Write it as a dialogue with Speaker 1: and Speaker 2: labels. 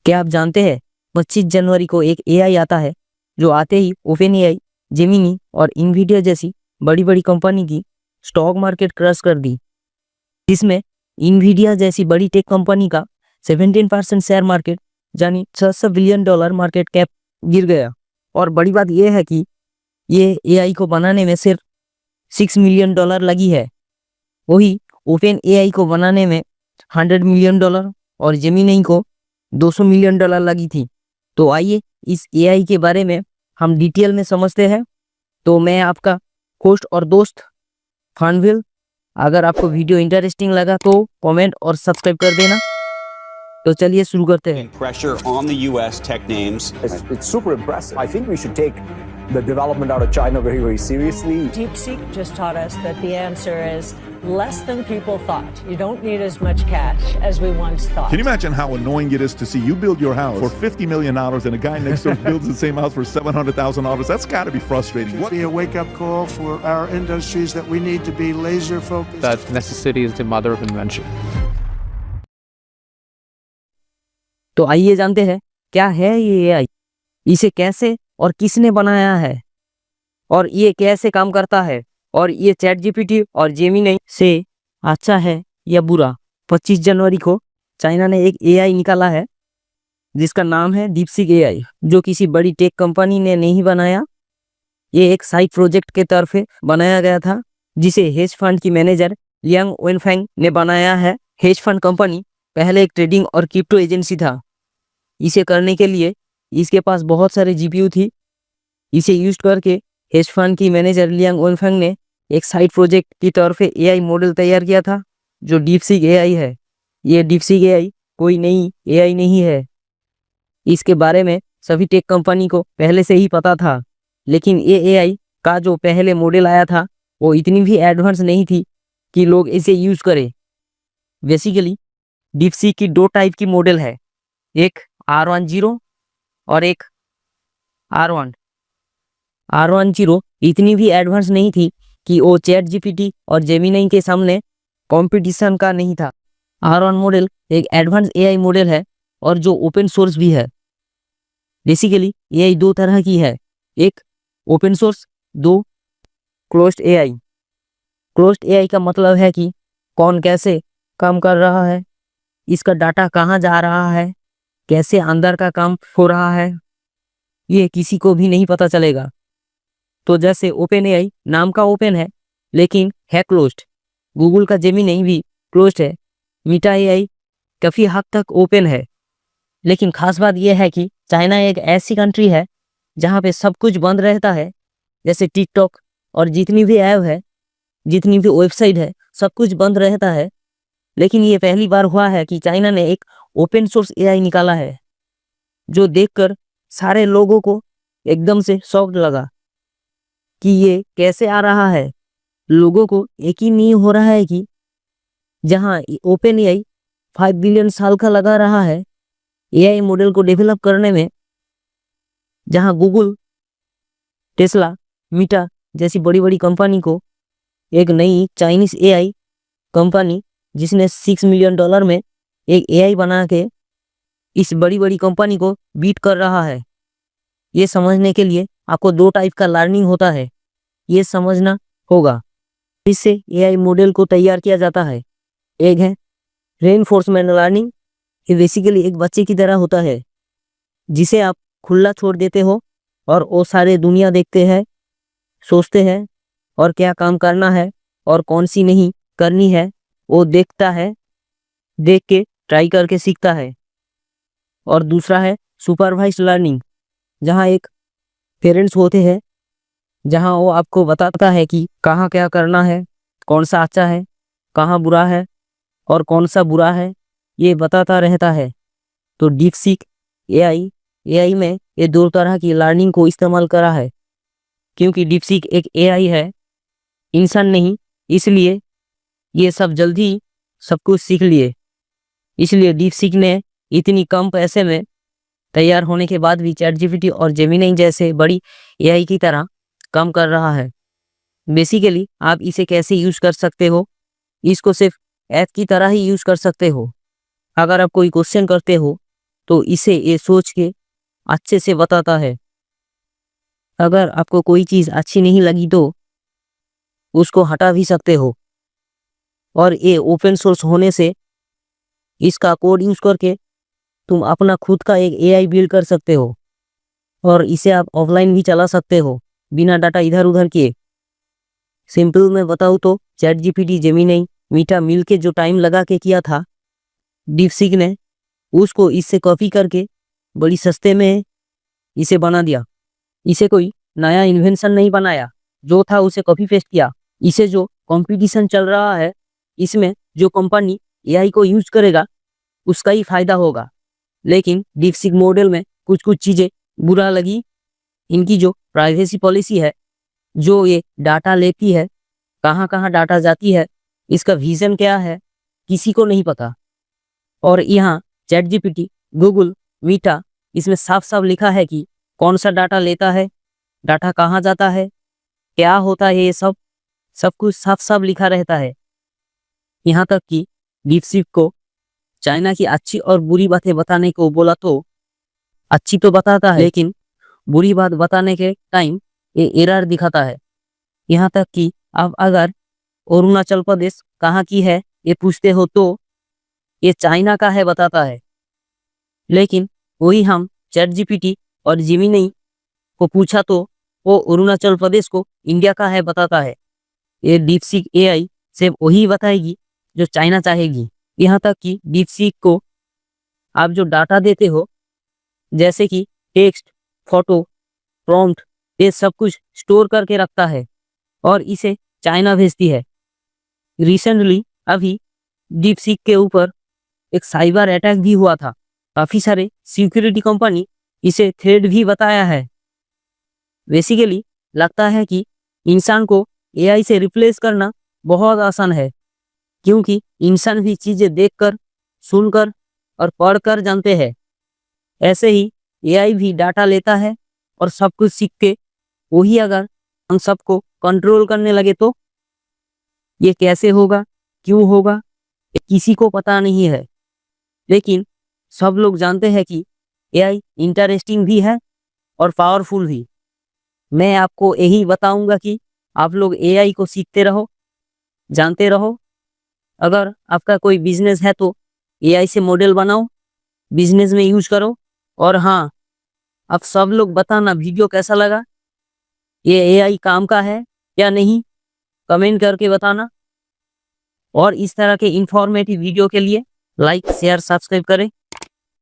Speaker 1: क्या आप जानते हैं 25 जनवरी को एक एआई आता है जो आते ही ओपन एआई, जेमिनी और इन्विडिया जैसी बड़ी बड़ी कंपनी की स्टॉक मार्केट क्रश कर दी, जिसमें इन्विडिया जैसी बड़ी टेक कंपनी का 17% शेयर मार्केट यानी $600 बिलियन मार्केट कैप गिर गया। और बड़ी बात यह है कि ये एआई को बनाने में सिर्फ $6 मिलियन लगी है। वही ओपन एआई को बनाने में $100 मिलियन और जेमिनी को $200 मिलियन लगी थी। तो आइए इस एआई के बारे में हम डिटेल में समझते हैं। तो मैं आपका होस्ट और दोस्त फानविल। अगर आपको वीडियो इंटरेस्टिंग लगा तो कमेंट और सब्सक्राइब कर देना। तो चलिए शुरू करते हैं।
Speaker 2: Pressure on the U.S. tech names.
Speaker 3: It's super impressive. I think we should take the development out of China very, very seriously.
Speaker 4: DeepSeek just taught us that the answer is less than people thought. You don't need as much cash as we once thought.
Speaker 5: Can you imagine how annoying it is to see you build your house for $50 million and a guy next door builds the same house for $700,000? That's got to be frustrating.
Speaker 6: What? Be a wake-up call for our industries that we need to be laser-focused.
Speaker 7: That necessity is the mother of invention.
Speaker 1: तो आइए जानते हैं क्या है ये AI, इसे कैसे और किसने बनाया है और ये कैसे काम करता है, और ये चैट जीपीटी और जेमिनी से अच्छा है या बुरा। 25 जनवरी को चाइना ने एक एआई निकाला है जिसका नाम है डीपसीक एआई, जो किसी बड़ी टेक कंपनी ने नहीं बनाया। ये एक साइड प्रोजेक्ट के तरफ बनाया गया था जिसे हेज फंड की मैनेजर लियांग वेनफेंग ने बनाया है। हेज फंड कंपनी पहले एक ट्रेडिंग और क्रिप्टो एजेंसी था। इसे करने के लिए इसके पास बहुत सारे जीपीयू थी। इसे यूज करके हेज फंड की मैनेजर लियांग वेनफेंग ने एक साइड प्रोजेक्ट की तरफ एआई मॉडल तैयार किया था जो डीपसीक एआई है। ये डीपसीक एआई कोई नई एआई नहीं है, इसके बारे में सभी टेक कंपनी को पहले से ही पता था। लेकिन ये एआई का जो पहले मॉडल आया था वो इतनी भी एडवांस नहीं थी कि लोग इसे यूज करें। बेसिकली डीपसीक की दो टाइप की मॉडल है, एक R10 और एक R1। R10 इतनी भी एडवांस नहीं थी कि वो चैट जीपीटी और जेमिनी के सामने कंपटीशन का नहीं था। R1 मॉडल एक एडवांस एआई मॉडल है और जो ओपन सोर्स भी है। बेसिकली एआई दो तरह की है, एक ओपन सोर्स, दो क्लोज्ड एआई। क्लोज्ड एआई का मतलब है कि कौन कैसे काम कर रहा है, इसका डाटा कहाँ जा रहा है, कैसे अंदर का काम हो रहा है, ये किसी को भी नहीं पता चलेगा। तो जैसे ओपन एआई नाम का ओपन है लेकिन है क्लोज्ड। गूगल का जेमिनी भी क्लोज्ड है। मीटा एआई काफ़ी हद तक ओपन है। लेकिन खास बात यह है कि चाइना एक ऐसी कंट्री है जहाँ पे सब कुछ बंद रहता है, जैसे टिकटॉक और जितनी भी ऐप है, जितनी भी वेबसाइट है, सब कुछ बंद रहता है। लेकिन ये पहली बार हुआ है कि चाइना ने एक ओपन सोर्स एआई निकाला है, जो देखकर सारे लोगों को एकदम से शॉक लगा कि ये कैसे आ रहा है। लोगों को यकीन नहीं हो रहा है कि जहां ओपन एआई 5 बिलियन साल का लगा रहा है एआई मॉडल को डेवलप करने में, जहां गूगल, टेस्ला, मीटा जैसी बड़ी बड़ी कंपनी को एक नई चाइनीज एआई कंपनी जिसने $6 मिलियन में एक एआई बना के इस बड़ी बड़ी कंपनी को बीट कर रहा है। ये समझने के लिए आपको दो टाइप का लर्निंग होता है, ये समझना होगा। इससे एआई मॉडल को तैयार किया जाता है। एक है रेनफोर्समेंट लर्निंग। ये बेसिकली एक बच्चे की तरह होता है जिसे आप खुला छोड़ देते हो और वो सारे दुनिया देखते हैं, सोचते हैं और क्या काम करना है और कौन सी नहीं करनी है वो देखता है, देख के ट्राई करके सीखता है। और दूसरा है सुपरवाइज्ड लर्निंग, जहाँ एक पेरेंट्स होते हैं, जहाँ वो आपको बताता है कि कहाँ क्या करना है, कौन सा अच्छा है, कहाँ बुरा है और कौन सा बुरा है, ये बताता रहता है। तो डीपसीक एआई में ये दो तरह की लर्निंग को इस्तेमाल करा है। क्योंकि डीपसीक एक एआई है, इंसान नहीं, इसलिए ये सब जल्दी सब कुछ सीख लिए। इसलिए डीपसीक ने इतनी कम पैसे में तैयार होने के बाद भी चैट जीपीटी और जेमिनी जैसे बड़ी एआई की तरह काम कर रहा है। बेसिकली आप इसे कैसे यूज कर सकते हो, इसको सिर्फ ऐप की तरह ही यूज कर सकते हो। अगर आप कोई क्वेश्चन करते हो तो इसे ये सोच के अच्छे से बताता है। अगर आपको कोई चीज़ अच्छी नहीं लगी तो उसको हटा भी सकते हो। और ये ओपन सोर्स होने से इसका कोड यूज़ करके तुम अपना खुद का एक एआई बिल्ड कर सकते हो और इसे आप ऑफलाइन भी चला सकते हो बिना डाटा इधर उधर किए। सिंपल में बताऊँ तो चैट जीपीटी, जेमिनी, मीटा मिल के जो टाइम लगा के किया था, डीपसीक ने उसको इससे कॉपी करके बड़ी सस्ते में इसे बना दिया। इसे कोई नया इन्वेंशन नहीं बनाया, जो था उसे कॉपी पेस्ट किया। इसे जो कंपटीशन चल रहा है, इसमें जो कंपनी एआई को यूज करेगा उसका ही फायदा होगा। लेकिन डीपसीक मॉडल में कुछ कुछ चीज़ें बुरा लगी। इनकी जो प्राइवेसी पॉलिसी है, जो ये डाटा लेती है, कहाँ कहाँ डाटा जाती है, इसका विजन क्या है, किसी को नहीं पता। और यहाँ चैट जीपीटी, गूगल, मीटा, इसमें साफ साफ लिखा है कि कौन सा डाटा लेता है, डाटा कहाँ जाता है, क्या होता है, ये सब कुछ साफ साफ लिखा रहता है। यहाँ तक कि डीपसीक को चाइना की अच्छी और बुरी बातें बताने को बोला तो अच्छी तो बताता है, लेकिन बुरी बात बताने के टाइम ये एरर दिखाता है। यहाँ तक कि आप अगर अरुणाचल प्रदेश कहाँ की है ये पूछते हो तो ये चाइना का है बताता है। लेकिन वही हम चैट जीपीटी और जेमिनी को पूछा तो वो अरुणाचल प्रदेश को इंडिया का है बताता है। ये डीपसीक एआई सिर्फ वही बताएगी जो चाइना चाहेगी। यहाँ तक कि डीपसीक को आप जो डाटा देते हो, जैसे कि टेक्स्ट, फोटो, प्रॉम्प्ट, ये सब कुछ स्टोर करके रखता है और इसे चाइना भेजती है। रिसेंटली अभी डीपसीक के ऊपर एक साइबर अटैक भी हुआ था। काफ़ी सारे सिक्योरिटी कंपनी इसे थ्रेट भी बताया है। बेसिकली लगता है कि इंसान को एआई से रिप्लेस करना बहुत आसान है, क्योंकि इंसान भी चीज़ें देखकर, सुनकर और पढ़कर जानते हैं। ऐसे ही एआई भी डाटा लेता है और सब कुछ सीख के वही अगर हम सबको कंट्रोल करने लगे तो ये कैसे होगा, क्यों होगा, ये किसी को पता नहीं है। लेकिन सब लोग जानते हैं कि एआई इंटरेस्टिंग भी है और पावरफुल भी। मैं आपको यही बताऊंगा कि आप लोग एआई को सीखते रहो, जानते रहो। अगर आपका कोई बिजनेस है तो एआई से मॉडल बनाओ, बिजनेस में यूज करो। और हाँ, आप सब लोग बताना वीडियो कैसा लगा, ये एआई काम का है या नहीं, कमेंट करके बताना। और इस तरह के इंफॉर्मेटिव वीडियो के लिए लाइक, शेयर, सब्सक्राइब करें।